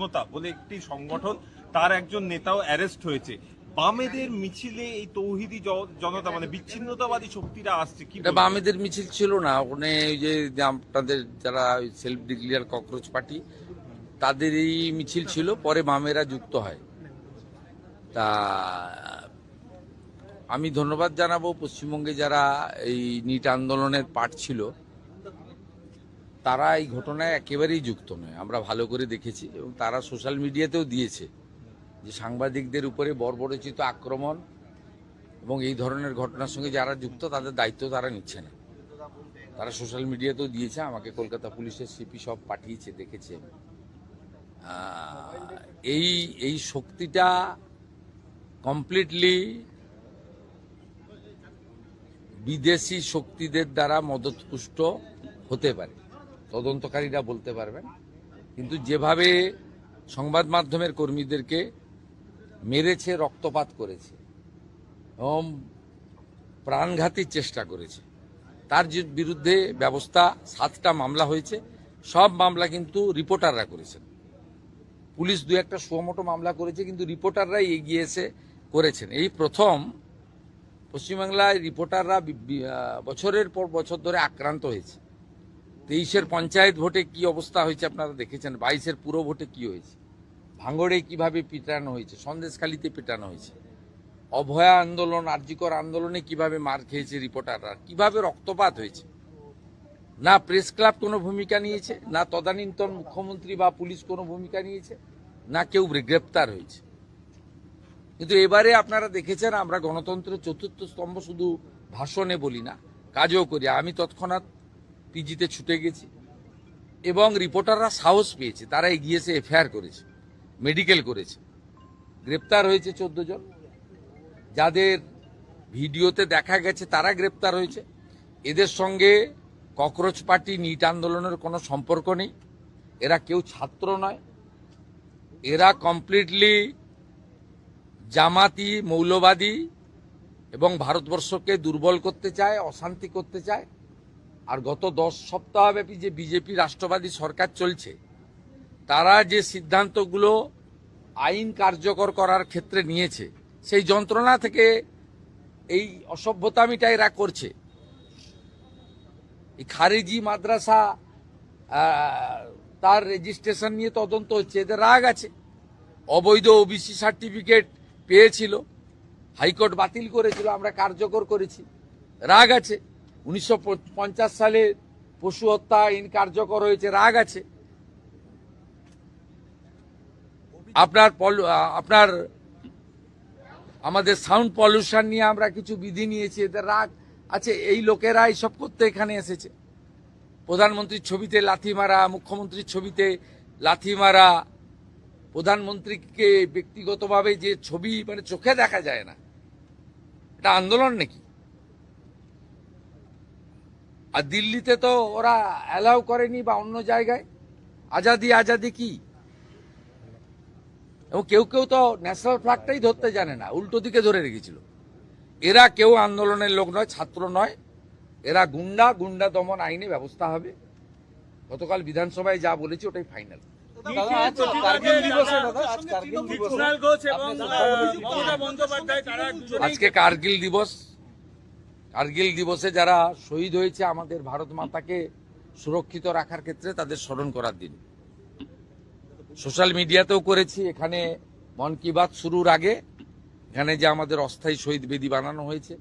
জনতা বলে একটি সংগঠন, তার একজন নেতাও অ্যারেস্ট হয়েছে। বামেদের মিছিলে এই তৌহিদি জনতা মানে বিচ্ছিন্নতাবাদী শক্তিরা আসছে, কি এটা বামেদের মিছিল ছিল না, ওখানে ওই যে আপনাদের যারা সেলফ ডিক্লেয়ার ককরোচ পার্টি তাদেরই মিছিল ছিল, পরে বামেরা যুক্ত হয়। তা আমি ধন্যবাদ জানাবো পশ্চিমবঙ্গে যারা এই নিট আন্দোলনের পার্ট ছিল, তারা এই ঘটনায় একেবারেই যুক্ত নয়, আমরা ভালো করে দেখেছি এবং তারা সোশ্যাল মিডিয়াতেও দিয়েছে যে সাংবাদিকদের উপরে বর্বরচিত আক্রমণ এবং এই ধরনের ঘটনার সঙ্গে যারা যুক্ত তাদের দায়িত্ব তারা নিচ্ছে না। তারা সোশ্যাল মিডিয়াতেও দিয়েছে, আমাকে কলকাতা পুলিশের সিপি সব পাঠিয়েছে, দেখেছে। এই শক্তিটা কমপ্লিটলি বিদেশি শক্তিদের দ্বারা মদতপুষ্ট হতে পারে, তদন্তকারীরা বলতে পারবেন। কিন্তু যেভাবে সংবাদ মাধ্যমের কর্মীদেরকে মেরেছে, রক্তপাত করেছে এবং প্রাণঘাতীর চেষ্টা করেছে, তার বিরুদ্ধে ব্যবস্থা 7টা মামলা হয়েছে। সব মামলা কিন্তু রিপোর্টাররা করেছেন। পুলিশ 2-1টা সুমোটো মামলা করেছে, কিন্তু রিপোর্টাররাই এগিয়ে এসে করেছেন। এই প্রথম পশ্চিমবাংলায় রিপোর্টাররা বছরের পর বছর ধরে আক্রান্ত হয়েছে। 23-এর পঞ্চায়েত ভোটে কি অবস্থা হয়েছে আপনারা দেখেছেন, 22-এর পুরো ভোটে কি হয়েছে, ভাঙড়ে কিভাবে পিটানো হয়েছে, সন্দেশখালীতে পিটানো হয়েছে, অভয়া আন্দোলন, আরজিকর আন্দোলনে কিভাবে মার খেয়েছে রিপোর্টাররা, কিভাবে রক্তপাত হয়েছে। না প্রেস ক্লাব কোনো ভূমিকা নিয়েছে, না তদানীন্তন মুখ্যমন্ত্রী বা পুলিশ কোনো ভূমিকা নিয়েছে, না কেউ গ্রেপ্তার হয়েছে। কিন্তু এবারে আপনারা দেখেছেন, আমরা গণতন্ত্রের 4র্থ স্তম্ভ শুধু ভাষণে বলি না, কাজও করি। আমি তৎক্ষণাৎ পিজিতে ছুটে গেছি এবং রিপোর্টাররা সাহস পেয়েছে, তারা এগিয়েছে, এফআইআর করেছে, মেডিকেল করেছে, গ্রেপ্তার হয়েছে 14 জন। যাদের ভিডিওতে দেখা গেছে তারা গ্রেপ্তার হয়েছে। এদের সঙ্গে ককরোচ পার্টি, নিট আন্দোলনের কোনো সম্পর্ক নেই। এরা কেউ ছাত্র নয়, এরা কমপ্লিটলি জামাতি, মৌলবাদী এবং ভারতবর্ষকে দুর্বল করতে চায়, অশান্তি করতে চায়। আর গত 10 সপ্তাহব্যাপী যে বিজেপি রাষ্ট্রবাদী সরকার চলছে, তারা যে সিদ্ধান্তগুলো আইন কার্যকর করার ক্ষেত্রে নিয়েছে, সেই যন্ত্রণা থেকে এই অসভ্যতামিটা এরা করছে। এই খারেজি মাদ্রাসা তার রেজিস্ট্রেশন নিয়ে তদন্ত হচ্ছে, এদের রাগ আছে। অবৈধ ওবিসি সার্টিফিকেট পেয়েছিল, হাইকোর্ট বাতিল করেছিল, আমরা কার্যকর করেছি, রাগ আছে। 1950 সালে পশু হত্যা আইন কার্যকর হয়েছে, রাগ আছে। আপনার আমাদের সাউন্ড পলিউশন নিয়ে আমরা কিছু বিধি নিয়েছি, এদের রাগ আছে। এই লোকেরা এইসব করতে এখানে এসেছে। প্রধানমন্ত্রীর ছবিতে লাথি মারা, মুখ্যমন্ত্রীর ছবিতে লাথি মারা, প্রধানমন্ত্রীকে ব্যক্তিগতভাবে যে ছবি মানে চোখে দেখা যায় না, এটা আন্দোলন নাকি? আর দিল্লিতে তো ওরা অ্যালাউ করেনি, বা অন্য জায়গায়। আজাদি আজাদি কি? এবং কেউ কেউ তো ন্যাশনাল ফ্ল্যাগটাই ধরতে জানে না, উল্টো দিকে ধরে রেখেছিল। এরা কেউ আন্দোলনের লোক নয়, ছাত্র নয়, এরা গুন্ডা। গুন্ডা দমন আইনে ব্যবস্থা হবে। গতকাল বিধানসভায় যা বলেছি ওটাই ফাইনাল। আজকে কার্গিল দিবস। কার্গিল দিবসে যারা শহীদ হয়েছে আমাদের ভারত মাতাকে সুরক্ষিত রাখার ক্ষেত্রে, তাদের স্মরণ করার দিন। সোশ্যাল মিডিয়াতেও করেছি। এখানে মন কি বাত শুরুর আগে এখানে যে আমাদের অস্থায়ী শহীদ বেদি বানানো হয়েছে,